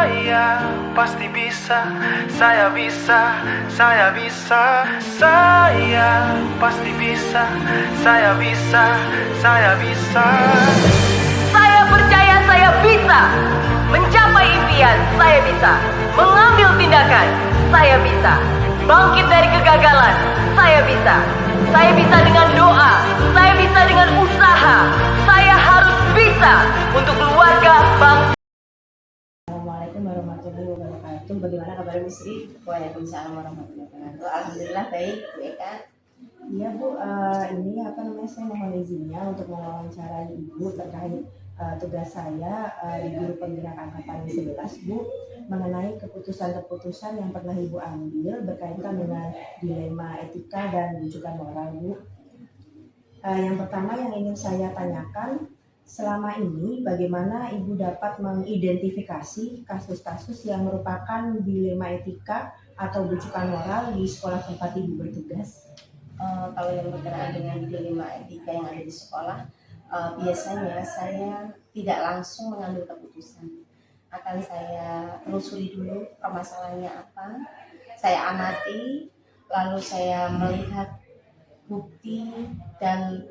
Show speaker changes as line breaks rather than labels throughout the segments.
Saya pasti bisa, saya bisa, saya bisa. Saya pasti bisa, saya bisa, saya bisa.
Saya percaya saya bisa mencapai impian, saya bisa mengambil tindakan, saya bisa bangkit dari kegagalan, saya bisa. Saya bisa dengan doa, saya bisa dengan usaha, saya harus bisa untuk keluarga, bangsa.
Assalamualaikum warahmatullahi wabarakatuh. Bagaimana kabar Bu Sri?
Waalaikumsalam warahmatullahi wabarakatuh. Alhamdulillah baik, Bu Eka.
Iya Bu, ini saya mohon izinnya untuk mewawancarai Ibu terkait tugas saya di Guru Penggerak Angkatan 11 Bu, mengenai keputusan-keputusan yang pernah Ibu ambil berkaitan dengan dilema etika dan rujukan moral Bu. Yang pertama yang ingin saya tanyakan, selama ini bagaimana Ibu dapat mengidentifikasi kasus-kasus yang merupakan dilema etika atau rujukan moral di sekolah tempat Ibu bertugas?
Kalau yang berkenaan dengan dilema etika yang ada di sekolah, biasanya saya tidak langsung mengambil keputusan. Akan saya telusuri dulu permasalahannya apa, saya amati, lalu saya melihat bukti dan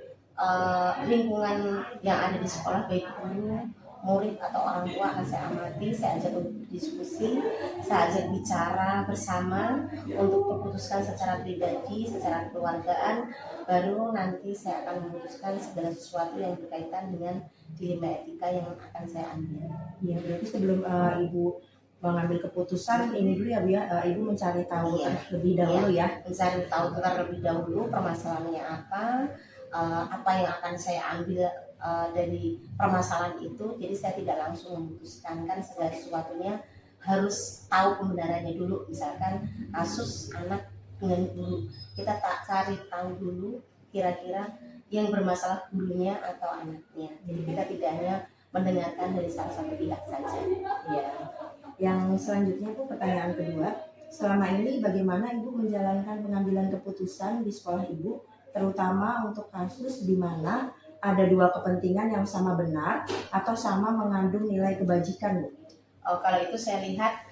lingkungan yang ada di sekolah, baik guru, murid atau orang tua, akan saya amati, saya ajak untuk diskusi, saya ajak bicara bersama untuk memutuskan secara pribadi, secara keluargaan, baru nanti saya akan memutuskan segala sesuatu yang berkaitan dengan dilema etika yang akan saya ambil.
Iya, berarti sebelum Ibu mengambil keputusan ini dulu ya Bu ya, Ibu mencari tahu lebih dahulu ya.
Mencari tahu terlebih dahulu permasalahannya apa yang akan saya ambil dari permasalahan itu. Jadi saya tidak langsung memutuskan, kan segala sesuatunya harus tahu pembenarannya dulu. Misalkan kasus anak dengan guru, kita tak cari tahu dulu kira-kira yang bermasalah gurunya atau anaknya. Jadi kita tidak hanya mendengarkan dari salah satu pihak saja.
Ya. Yang selanjutnya Bu, pertanyaan kedua, selama ini bagaimana Ibu menjalankan pengambilan keputusan di sekolah Ibu, terutama untuk kasus di mana ada dua kepentingan yang sama benar atau sama mengandung nilai kebajikan Bu?
Kalau itu saya lihat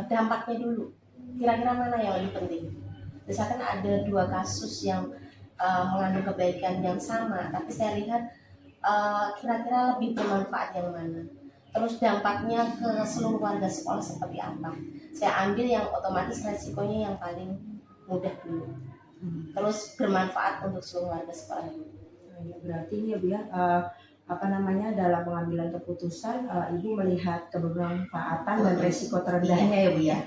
dampaknya dulu, kira-kira mana yang lebih penting. Misalkan ada dua kasus yang mengandung kebaikan yang sama, tapi saya lihat kira-kira lebih bermanfaat yang mana, terus dampaknya ke seluruh warga sekolah seperti apa, saya ambil yang otomatis resikonya yang paling mudah dulu, terus bermanfaat untuk seluruh warga sekolah dulu.
Berarti ini ya Bu ya, dalam pengambilan keputusan Ibu melihat kebermanfaatan dan resiko terendahnya ya Bu ya.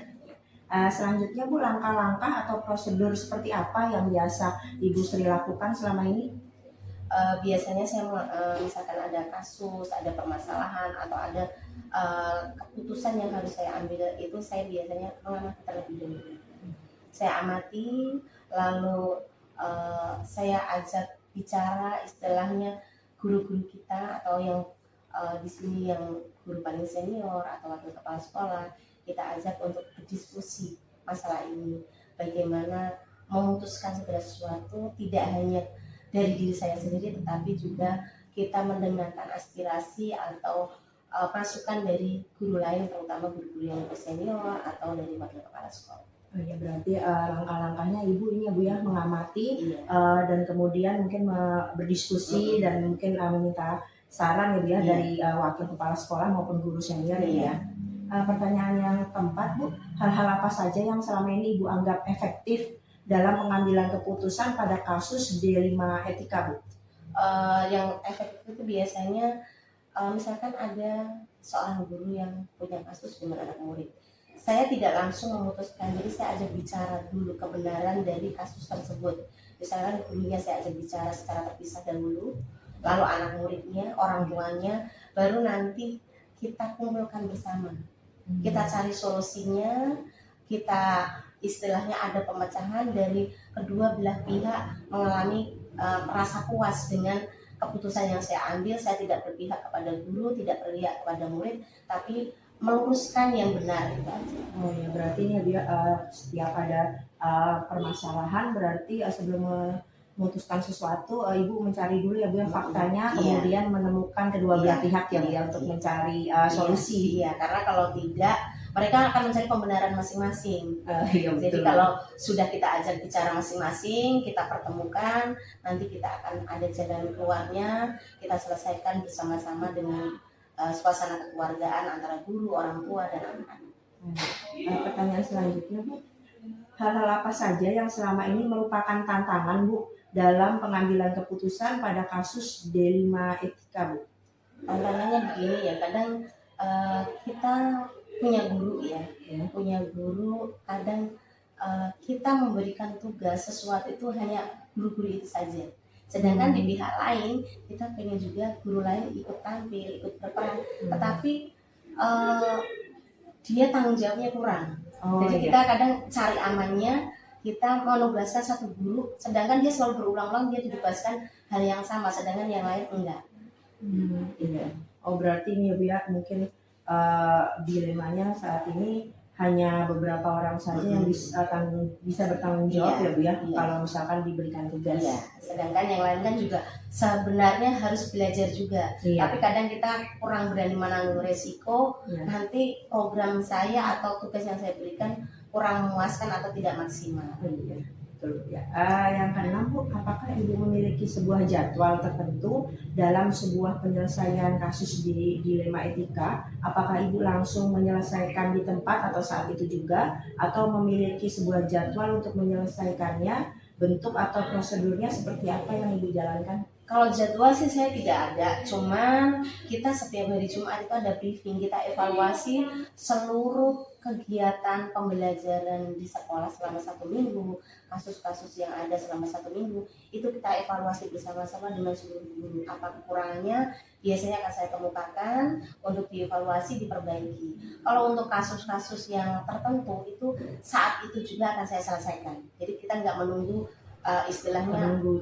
Selanjutnya Bu, langkah-langkah atau prosedur seperti apa yang biasa Ibu Sri lakukan selama ini?
Biasanya saya misalkan ada kasus, ada permasalahan atau ada keputusan yang harus saya ambil, itu saya biasanya mengamati terlebih dahulu. Saya amati, lalu saya ajak bicara, istilahnya guru-guru kita atau yang di sini yang guru paling senior atau wakil kepala sekolah, kita ajak untuk berdiskusi masalah ini, bagaimana memutuskan segala sesuatu tidak hanya dari diri saya sendiri, tetapi juga kita mendengarkan aspirasi atau masukan dari guru lain, terutama guru-guru yang lebih senior atau dari wakil kepala sekolah.
Ya, berarti langkah-langkahnya Ibu ini ya Bu ya, mengamati dan kemudian mungkin berdiskusi dan mungkin meminta saran ya Bu ya dari wakil kepala sekolah maupun guru senior ya. Pertanyaan yang keempat Bu, hal-hal apa saja yang selama ini Ibu anggap efektif dalam pengambilan keputusan pada kasus dilema etika Bu?
Yang efektif itu biasanya misalkan ada seorang guru yang punya kasus dengan anak murid, saya tidak langsung memutuskan, jadi saya ajak bicara dulu kebenaran dari kasus tersebut. Misalkan gurunya saya ajak bicara secara terpisah dahulu, lalu anak muridnya, orang tuanya, baru nanti kita kumpulkan bersama. Kita cari solusinya, kita istilahnya ada pemecahan dari kedua belah pihak mengalami merasa puas dengan keputusan yang saya ambil. Saya tidak berpihak kepada guru, tidak berpihak kepada murid, tapi meluruskan yang benar itu aja.
Oh ya, berarti ini dia setiap ada permasalahan berarti sebelum memutuskan sesuatu Ibu mencari dulu ya Bu yang faktanya, kemudian menemukan kedua belah pihak ya Bu ya untuk mencari solusi.
Iya, karena kalau tidak mereka akan mencari pembenaran masing-masing.
Iya,
Jadi
betul.
kalau sudah kita ajak bicara masing-masing, kita pertemukan, nanti kita akan ada jalan keluarnya, kita selesaikan bersama-sama dengan suasana kekeluargaan antara guru, orang tua, dan anak-anak.
Pertanyaan selanjutnya, Bu, hal-hal apa saja yang selama ini merupakan tantangan, Bu, dalam pengambilan keputusan pada kasus D5 Etika, Bu?
Tantangannya begini ya, kadang kita punya guru ya, punya guru, kadang kita memberikan tugas sesuatu itu hanya guru-guru itu saja. Sedangkan di pihak lain kita pengen juga guru lain ikut tampil, ikut berperan, tetapi dia tanggung jawabnya kurang. Jadi kita kadang cari amannya, kita menugaskan satu guru, sedangkan dia selalu berulang-ulang dia ditugaskan hal yang sama, sedangkan yang lain enggak.
Iya. Oh, berarti ini ya mungkin dilemanya saat ini hanya beberapa orang saja yang bisa bertanggung jawab,
Iya,
ya Bu ya,
iya.
kalau misalkan diberikan tugas.
Iya, sedangkan yang lain kan juga sebenarnya harus belajar juga.
Iya.
Tapi kadang kita kurang berani menanggung resiko,
Iya.
nanti program saya atau tugas yang saya berikan kurang memuaskan atau tidak maksimal.
Iya, betul ya. Yang keenam, Bu, apakah Ibu memiliki sebuah jadwal tertentu dalam sebuah penyelesaian kasus di dilema etika? Apakah Ibu langsung menyelesaikan di tempat atau saat itu juga, atau memiliki sebuah jadwal untuk menyelesaikannya? Bentuk atau prosedurnya seperti apa yang Ibu jalankan?
Kalau jadwal sih saya tidak ada, cuman kita setiap hari Jumat itu ada briefing, kita evaluasi seluruh kegiatan pembelajaran di sekolah selama 1 minggu, kasus-kasus yang ada selama 1 minggu, itu kita evaluasi bersama-sama dengan seluruh guru. Apa kekurangannya biasanya akan saya kemukakan untuk dievaluasi, diperbaiki. Kalau untuk kasus-kasus yang tertentu itu saat itu juga akan saya selesaikan. Jadi kita nggak menunggu istilahnya menunggu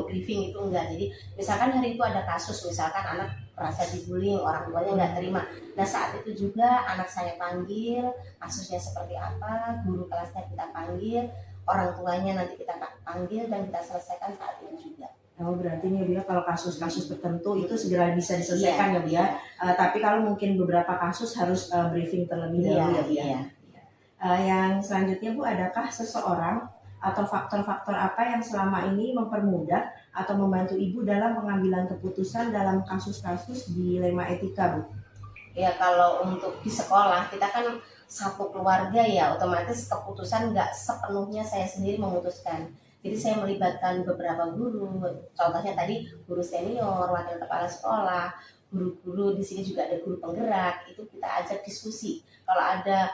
briefing itu enggak. Jadi misalkan hari itu ada kasus, misalkan anak merasa dibullying, orang tuanya nggak terima. Nah saat itu juga anak saya panggil, kasusnya seperti apa, guru kelasnya kita panggil, orang tuanya nanti kita panggil dan kita selesaikan saat itu juga.
Oh, berarti nih Bu ya, kalau kasus-kasus tertentu itu segera bisa diselesaikan ya Bu ya. Tapi kalau mungkin beberapa kasus harus briefing terlebih dahulu ya Bu ya. Yang selanjutnya Bu, adakah seseorang atau faktor-faktor apa yang selama ini mempermudah atau membantu Ibu dalam pengambilan keputusan dalam kasus-kasus dilema etika, Bu?
Ya kalau untuk di sekolah kita kan satu keluarga ya, otomatis keputusan nggak sepenuhnya saya sendiri memutuskan. Jadi saya melibatkan beberapa guru, contohnya tadi guru senior, wakil kepala sekolah, guru-guru di sini juga ada guru penggerak, itu kita ajak diskusi. Kalau ada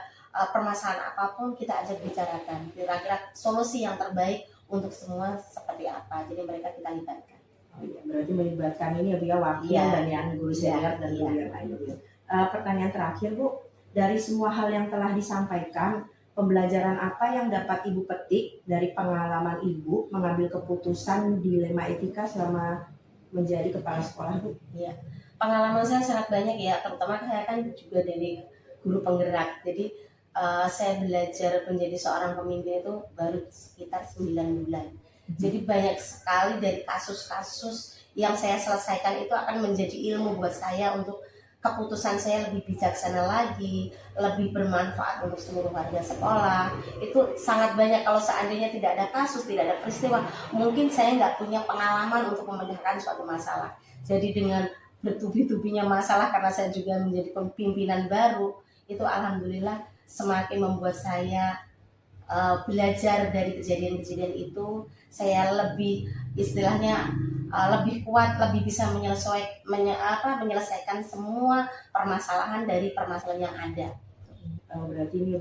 permasalahan apapun kita ajak bicarakan, kira-kira solusi yang terbaik untuk semua seperti apa, jadi mereka kita libatkan.
Oh iya, berarti melibatkan ini ya Bu ya, wakil dan yang guru senior dan guru yang lain. Pertanyaan terakhir Bu, dari semua hal yang telah disampaikan, pembelajaran apa yang dapat Ibu petik dari pengalaman Ibu mengambil keputusan dilema etika selama menjadi kepala sekolah, Bu?
Iya, pengalaman saya sangat banyak ya, terutama saya kan juga dari guru penggerak, jadi saya belajar menjadi seorang pemimpin itu baru sekitar 9 bulan. Jadi banyak sekali dari kasus-kasus yang saya selesaikan itu akan menjadi ilmu buat saya untuk keputusan saya lebih bijaksana lagi, lebih bermanfaat untuk seluruh warga sekolah. Itu sangat banyak. Kalau seandainya tidak ada kasus, tidak ada peristiwa, mungkin saya nggak punya pengalaman untuk memecahkan suatu masalah. Jadi dengan bertubi-tubinya masalah, karena saya juga menjadi pimpinan baru, itu alhamdulillah semakin membuat saya belajar dari kejadian-kejadian itu. Saya lebih istilahnya lebih kuat, lebih bisa menyelesaikan semua permasalahan dari permasalahan yang ada.
Berarti ini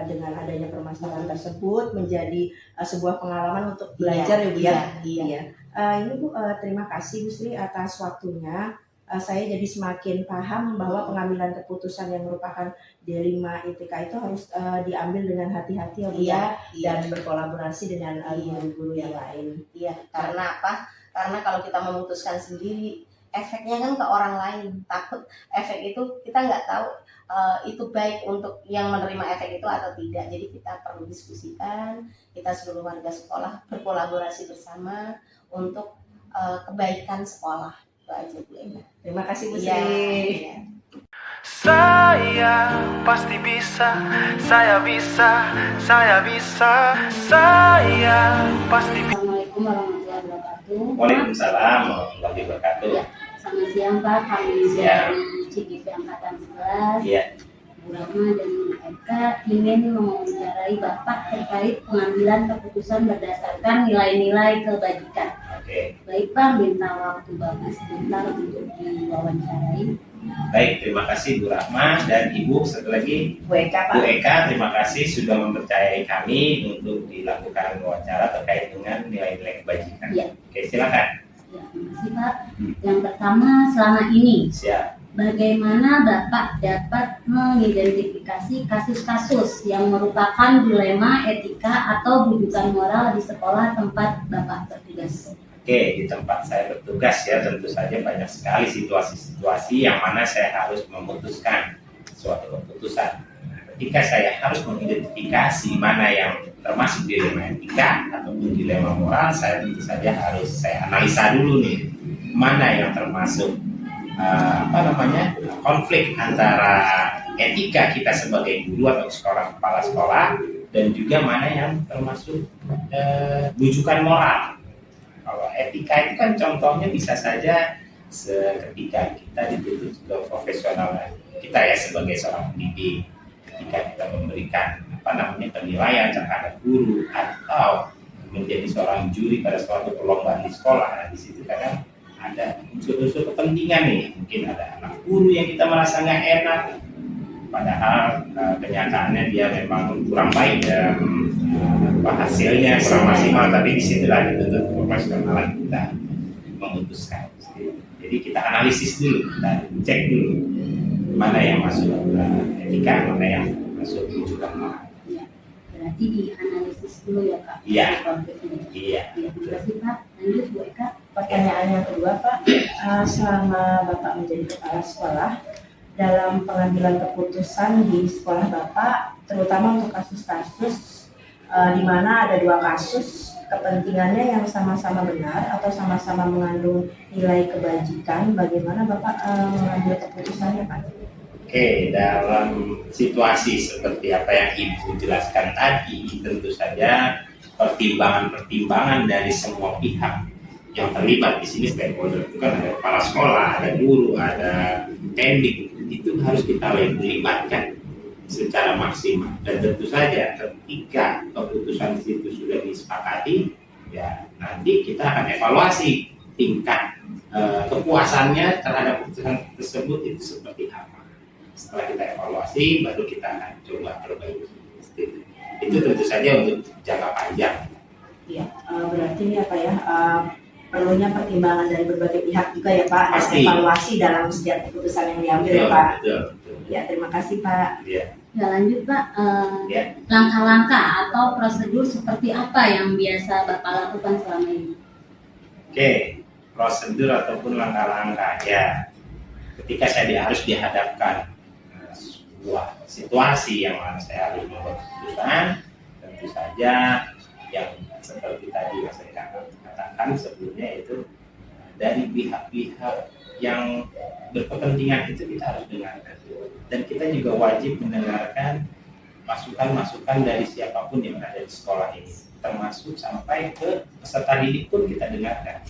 dengan adanya permasalahan tersebut menjadi sebuah pengalaman untuk belajar ya Bu ya. Iya. Ini Bu, terima kasih Bu Sri atas waktunya. Saya jadi semakin paham bahwa pengambilan keputusan yang merupakan D5 etika itu harus diambil dengan hati-hati ya Bu ya, dan berkolaborasi dengan guru-guru yang lain.
Iya, karena apa? Karena kalau kita memutuskan sendiri, efeknya kan ke orang lain. Takut efek itu kita nggak tahu itu baik untuk yang menerima efek itu atau tidak. Jadi kita perlu diskusikan, kita seluruh warga sekolah berkolaborasi bersama untuk kebaikan sekolah. Itu aja Bu.
Terima kasih Bu Sri.
Saya Saya pasti bisa, saya bisa, saya bisa, saya pasti bisa.
Assalamualaikum warahmatullahi wabarakatuh.
Waalaikumsalam warahmatullahi wabarakatuh.
Ya, selamat siang Pak, kami
Siang.
dari CGP Angkatan 11,
Iya,
Bu Rahma dan Bu Eka ingin mewawancarai Bapak terkait pengambilan keputusan berdasarkan nilai-nilai kebajikan.
oke.
Baik Pak, minta waktu Bapak sebentar untuk diwawancarai.
Baik, terima kasih Bu Rahma dan Ibu. Satu lagi
Bu Eka
Bu
Pak.
Eka, terima kasih sudah mempercayai kami untuk dilakukan wawancara terkait dengan nilai-nilai kebajikan.
Iya.
Oke, silakan.
Ya, terima kasih Pak. Yang pertama, selama ini
Siap.
bagaimana Bapak dapat mengidentifikasi kasus-kasus yang merupakan dilema etika atau rujukan moral di sekolah tempat Bapak bertugas?
Oke, di tempat saya bertugas ya tentu saja banyak sekali situasi-situasi yang mana saya harus memutuskan suatu keputusan. Nah, ketika saya harus mengidentifikasi mana yang termasuk dilema etika ataupun dilema moral, saya tentu saja harus saya analisa dulu nih mana yang termasuk konflik antara etika kita sebagai guru atau seorang kepala sekolah dan juga mana yang termasuk rujukan moral. Kalau etika itu kan contohnya bisa saja ketika kita dituntut ke profesional kita ya sebagai seorang pendidik, ketika kita memberikan penilaian terhadap guru atau menjadi seorang juri pada suatu perlombaan di sekolah. Nah, di situ kadang ada unsur-unsur kepentingan nih, mungkin ada anak guru yang kita merasa nggak enak, padahal kenyataannya dia memang kurang baik dan hasilnya kurang maksimal, tapi disitulah dituntut profesionalan kita memutuskan. Jadi kita analisis dulu, kita cek dulu mana yang masuk etika, mana yang masuk rujukan moral.
Ya, berarti dianalisis dulu ya Pak.
Iya.
Konfliknya.
Iya.
Ya, terima kasih Pak. Lanjut Bu Eka.
Pertanyaan yang kedua Pak, selama Bapak menjadi kepala sekolah, dalam pengambilan keputusan di sekolah Bapak, terutama untuk kasus-kasus di mana ada dua kasus kepentingannya yang sama-sama benar atau sama-sama mengandung nilai kebajikan, bagaimana Bapak mengambil keputusannya Pak?
Oke, dalam situasi seperti apa yang Ibu jelaskan tadi, tentu saja pertimbangan-pertimbangan dari semua pihak yang terlibat di sini, stakeholder itu kan ada kepala sekolah, ada guru, ada pendik, itu harus kita libatkan secara maksimal. Dan tentu saja ketika keputusan itu sudah disepakati, ya nanti kita akan evaluasi tingkat kepuasannya terhadap keputusan tersebut itu seperti apa. Setelah kita evaluasi, baru kita akan coba perbaiki. Itu tentu saja untuk jangka panjang.
Iya, berarti ini apa ya? Perlunya pertimbangan dari berbagai pihak juga ya Pak, dan
Pasti.
evaluasi dalam setiap keputusan yang diambil ya Pak.
Betul.
Ya, terima kasih Pak.
Ya.
Ya, lanjut Pak.
Ya.
Langkah-langkah atau prosedur seperti apa yang biasa Bapak lakukan selama ini?
Oke, prosedur ataupun langkah-langkah ya. Ketika saya harus dihadapkan sebuah situasi yang mana saya harus membuat keputusan, tentu saja yang seperti tadi yang saya katakan sebelumnya itu dari pihak-pihak yang berkepentingan itu kita harus dengarkan, dan kita juga wajib mendengarkan masukan-masukan dari siapapun yang ada di sekolah ini, termasuk sampai ke peserta didik pun kita dengarkan.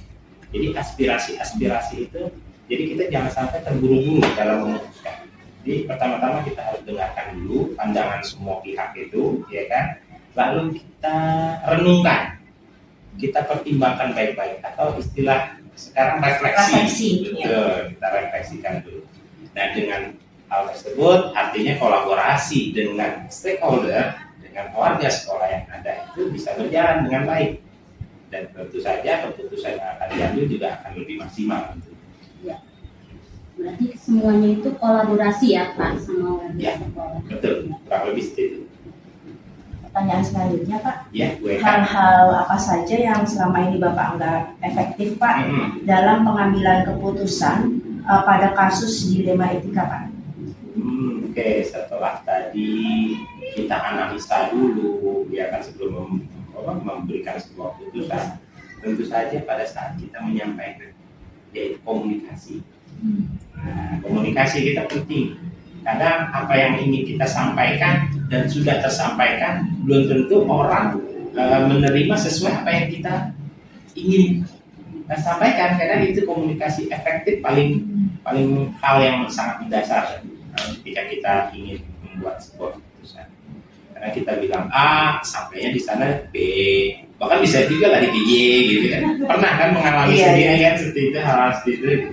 Jadi aspirasi-aspirasi itu, jadi kita jangan sampai terburu-buru dalam memutuskan. Jadi pertama-tama kita harus dengarkan dulu pandangan semua pihak itu, ya kan? Lalu kita renungkan, kita pertimbangkan baik-baik, atau istilah sekarang refleksi. Betul, kita refleksikan dulu. Nah, dengan hal tersebut artinya kolaborasi dengan stakeholder, dengan warga sekolah yang ada itu bisa berjalan dengan baik, dan tentu saja keputusan yang akan diambil juga akan lebih maksimal.
Ya. Berarti semuanya itu kolaborasi ya Pak sama warga
Ya.
sekolah.
Betul, kurang lebih seperti itu.
Pertanyaan selanjutnya Pak,
Ya, gue
hal-hal apa saja yang selama ini Bapak anggap efektif Pak dalam pengambilan keputusan pada kasus dilema etika Pak?
Oke, setelah tadi kita analisa dulu, ya kan, sebelum memberikan sebuah keputusan, tentu saja pada saat kita menyampaikan, yaitu komunikasi. Nah, komunikasi kita penting. kadang apa yang ingin kita sampaikan dan sudah tersampaikan belum tentu orang menerima sesuai apa yang kita ingin sampaikan. Karena itu komunikasi efektif paling hal yang sangat mendasar ketika kita ingin membuat sebuah keputusan. Karena kita bilang A, sampainya di sana B, bahkan bisa juga lari ke Y gitu kan. Pernah kan mengalami sendiri kan seperti itu, hal-hal seperti itu.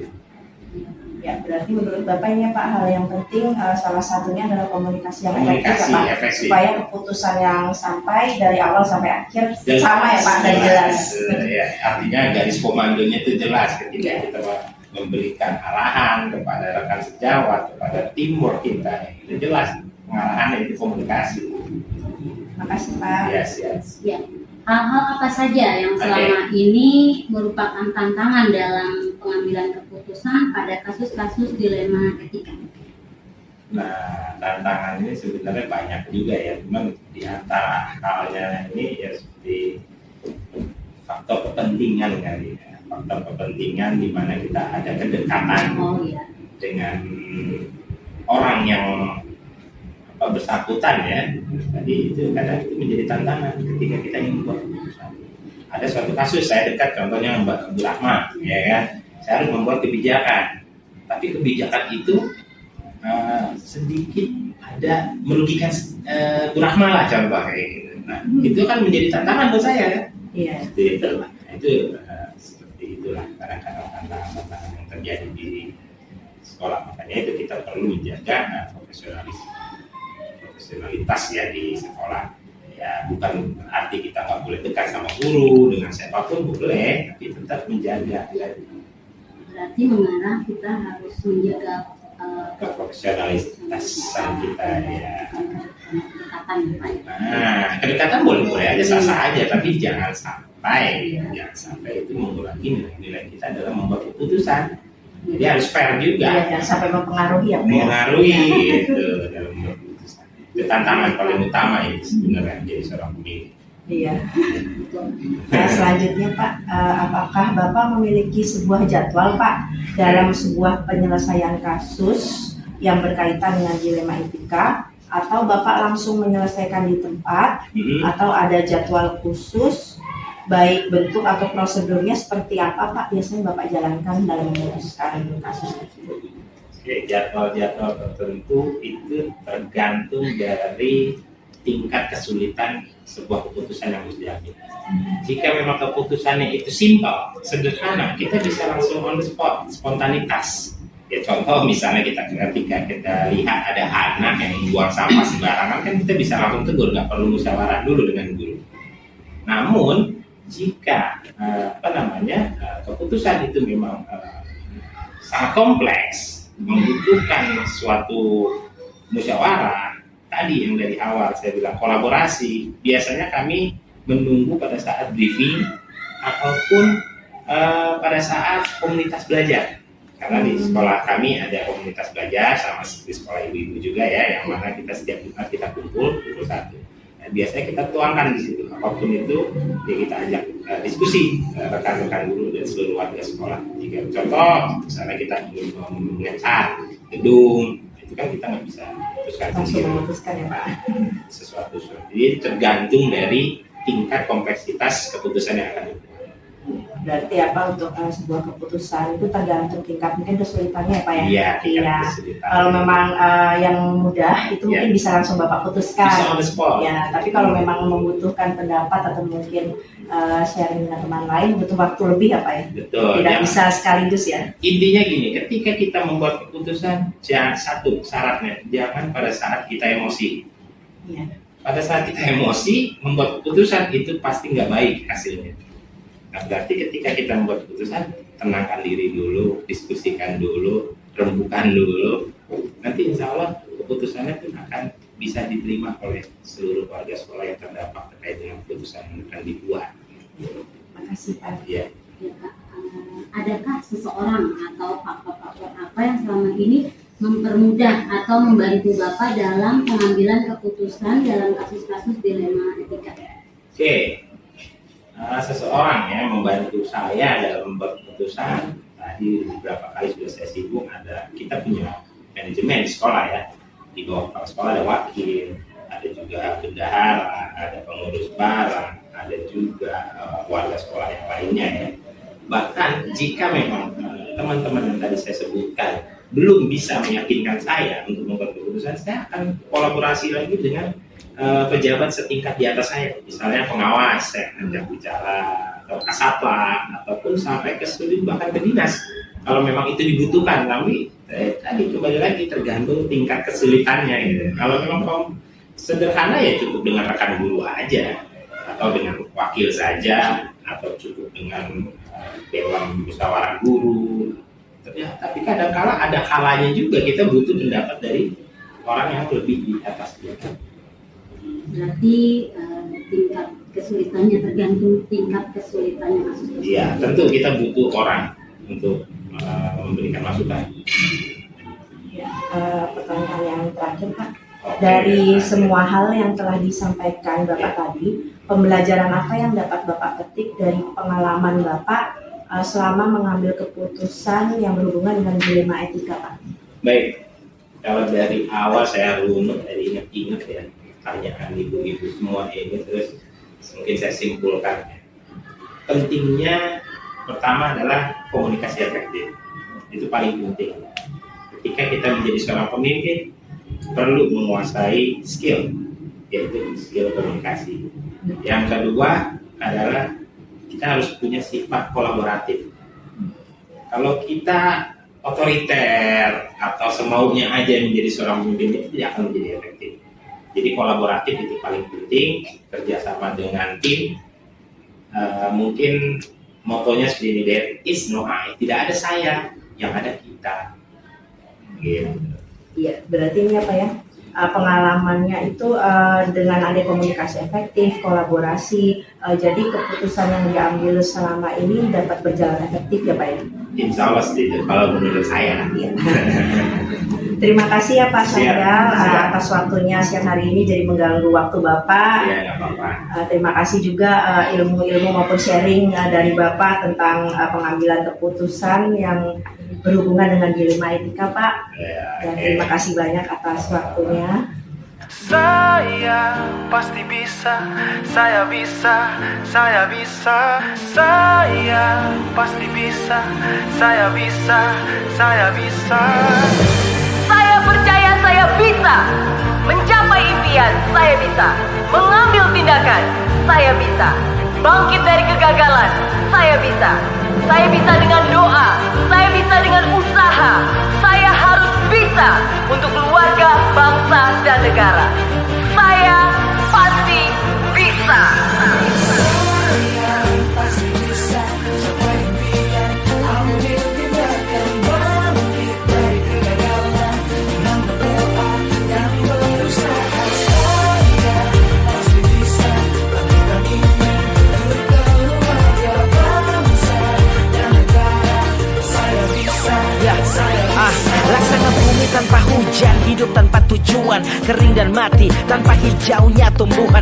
Ya, berarti menurut Bapak ini Pak, hal yang penting salah satunya adalah komunikasi yang
Komunikasi
efektif, Pak,
efektif.
supaya keputusan yang sampai dari awal sampai akhir
Jelas,
sama ya Pak, dan jelas.
Ya, artinya garis komandonya itu jelas ketika kita memberikan arahan kepada rekan sejawat, kepada teamwork kita, itu jelas pengarahan itu komunikasi.
Makasih Pak.
Yes.
Ya, hal-hal apa saja yang selama ini merupakan tantangan dalam pengambilan keputusan pada kasus-kasus dilema etika?
Nah, tantangan ini sebenarnya banyak juga ya, cuman di antara halnya ini ya seperti faktor kepentingan kali ya. Faktor kepentingan di mana kita ada kedekatan dengan orang yang bersangkutan ya. Jadi itu kadang itu menjadi tantangan ketika kita ingin membuat keputusan. Ada suatu kasus saya dekat, contohnya Mbak Rahma, ya kan. Saya harus membuat kebijakan, tapi kebijakan itu sedikit ada merugikan Bu Rahma lah contoh kayak gitu. Nah, itu kan menjadi tantangan buat saya ya.
Iya.
Itu seperti itulah kadang-kadang tantangan yang terjadi di sekolah. Makanya itu kita perlu menjaga profesionalitas ya di sekolah. Ya bukan berarti kita nggak boleh dekat sama guru, dengan siapapun boleh, tapi tetap menjaga.
Berarti mengarah kita harus menjaga
keprofesionalitasan kita ya.
Kedekatan ya Pak.
Nah, kedekatan boleh-boleh aja, sah-sah aja, tapi jangan sampai itu mengurangi nilai-nilai kita dalam membuat keputusan. Jadi harus fair juga.
Iya, jangan sampai mempengaruhi ya Pak.
Mengaruhi gitu dalam membuat keputusan. Itu tantangan paling utama itu sebenarnya menjadi seorang pemimpin.
Iya. Nah, selanjutnya Pak, apakah Bapak memiliki sebuah jadwal Pak dalam sebuah penyelesaian kasus yang berkaitan dengan dilema etika, atau Bapak langsung menyelesaikan di tempat, atau ada jadwal khusus, baik bentuk atau prosedurnya seperti apa Pak biasanya Bapak jalankan dalam memutuskan kasus tersebut?
Oke, jadwal-jadwal tertentu itu tergantung dari tingkat kesulitan sebuah keputusan yang harus diambil. Jika memang keputusannya itu simpel, sederhana, kita bisa langsung on the spot, spontanitas. Ya contoh misalnya ketika kita lihat ada anak yang buang sampah sembarangan, kan kita bisa langsung tegur, nggak perlu musyawarah dulu dengan guru. Namun jika keputusan itu memang sangat kompleks, membutuhkan suatu musyawarah, tadi yang dari awal saya bilang kolaborasi, biasanya kami menunggu pada saat briefing ataupun pada saat komunitas belajar. Karena di sekolah kami ada komunitas belajar sama di sekolah ibu-ibu juga ya, yang mana kita setiap Jumat kita kumpul satu. Nah, biasanya kita tuangkan di situ apapun itu, ya kita ajak diskusi rekan-rekan guru dan seluruh warga sekolah. Jika contoh misalnya kita ingin mengecat gedung, itu kan kita nggak bisa
memutuskan ya Pak.
Sesuatu. Jadi tergantung dari tingkat kompleksitas keputusan yang akan dibuat.
Berarti apa untuk sebuah keputusan itu tergantung tingkat mungkin kesulitannya ya Pak ya?
Iya.
Kalau memang yang mudah itu mungkin bisa langsung Bapak putuskan.
Bisa on the spot.
Ya, tapi kalau memang membutuhkan pendapat atau mungkin sharing dengan teman lain butuh waktu lebih ya Pak ya?
Betul.
Tidak bisa sekaligus ya?
Intinya gini, ketika kita membuat keputusan, satu syaratnya jangan pada saat kita emosi.
Iya.
Pada saat kita emosi membuat keputusan itu pasti nggak baik hasilnya. Nah, berarti ketika kita membuat keputusan, tenangkan diri dulu, diskusikan dulu, rembukan dulu. Nanti insya Allah keputusannya pun akan bisa diterima oleh seluruh warga sekolah yang terdampak terkait dengan keputusan yang akan dibuat.
Terima kasih Pak.
Ya.
Ya, Pak. Adakah seseorang atau faktor-faktor apa yang selama ini mempermudah atau membantu Bapak dalam pengambilan keputusan dalam kasus-kasus dilema etika?
Oke. Seseorang ya membantu saya dalam membuat keputusan. Tadi beberapa kali sudah saya singgung, kita punya manajemen di sekolah ya, Di bawah kepala sekolah ada wakil, ada juga bendahara, ada pengurus barang, ada juga warga sekolah yang lainnya ya. Bahkan jika memang teman-teman yang tadi saya sebutkan belum bisa meyakinkan saya untuk membuat keputusan, saya akan kolaborasi lagi dengan pejabat setingkat di atas saya, misalnya pengawas, saya ajak bicara, atau kasatlan, ataupun sampai ke sudut bahkan ke dinas kalau memang itu dibutuhkan. Tapi tadi kembali lagi tergantung tingkat kesulitannya gitu. Kalau memang sederhana ya cukup dengan rekan guru aja, atau dengan wakil saja, atau cukup dengan dewan musyawarah guru. Tapi kadang-kala ada kalanya juga kita butuh pendapat dari orang yang lebih di atas kita.
Berarti tingkat kesulitannya tergantung tingkat kesulitannya kasus tersebut.
Iya, tentu kita butuh orang untuk memberikan masukan.
Ya, pertanyaan yang terakhir Pak, dari semua hal yang telah disampaikan Bapak tadi, pembelajaran apa yang dapat Bapak petik dari pengalaman Bapak selama mengambil keputusan yang berhubungan dengan dilema etika Pak?
Baik, kalau dari awal saya runut, dari ingat-ingat ya pertanyaan ibu-ibu semua ini, terus mungkin saya simpulkan. Pentingnya pertama adalah komunikasi efektif, itu paling penting. Ketika kita menjadi seorang pemimpin, perlu menguasai skill, yaitu skill komunikasi. Yang kedua adalah kita harus punya sifat kolaboratif. Kalau kita otoriter atau semaunya aja menjadi seorang pemimpin, itu tidak akan menjadi efektif. Jadi kolaboratif itu paling penting, kerjasama dengan tim. Mungkin motonya seperti ini, there is no I, tidak ada saya, yang ada kita. Gitu.
Iya, berarti ini apa ya? Pengalamannya itu dengan ada komunikasi efektif, kolaborasi, jadi keputusan yang diambil selama ini dapat berjalan efektif ya Pak ya?
Insya Allah setuju, kalau menurut saya.
Ya. Terima kasih ya Pak Sandal atas waktunya siang hari ini, jadi mengganggu waktu Bapak.
Iya, nggak apa-apa.
Terima kasih juga ilmu-ilmu maupun sharing dari Bapak tentang pengambilan keputusan yang berhubungan dengan dilema etika Pak.
Ya,
Dan terima kasih banyak atas waktunya.
Saya pasti bisa, saya bisa, saya bisa. Saya pasti bisa, saya bisa, saya bisa.
Saya percaya saya bisa mencapai impian, saya bisa mengambil tindakan, saya bisa bangkit dari kegagalan, saya bisa. Saya bisa dengan doa, saya bisa dengan usaha, saya harus bisa untuk keluarga, bangsa, dan negara. Saya pasti bisa.
Laksana bumi tanpa hujan, hidup tanpa tujuan, kering dan mati tanpa hijaunya tumbuhan.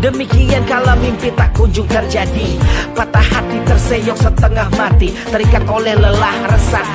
Demikian kalau mimpi tak kunjung terjadi, patah hati terseok setengah mati, terikat oleh lelah resah.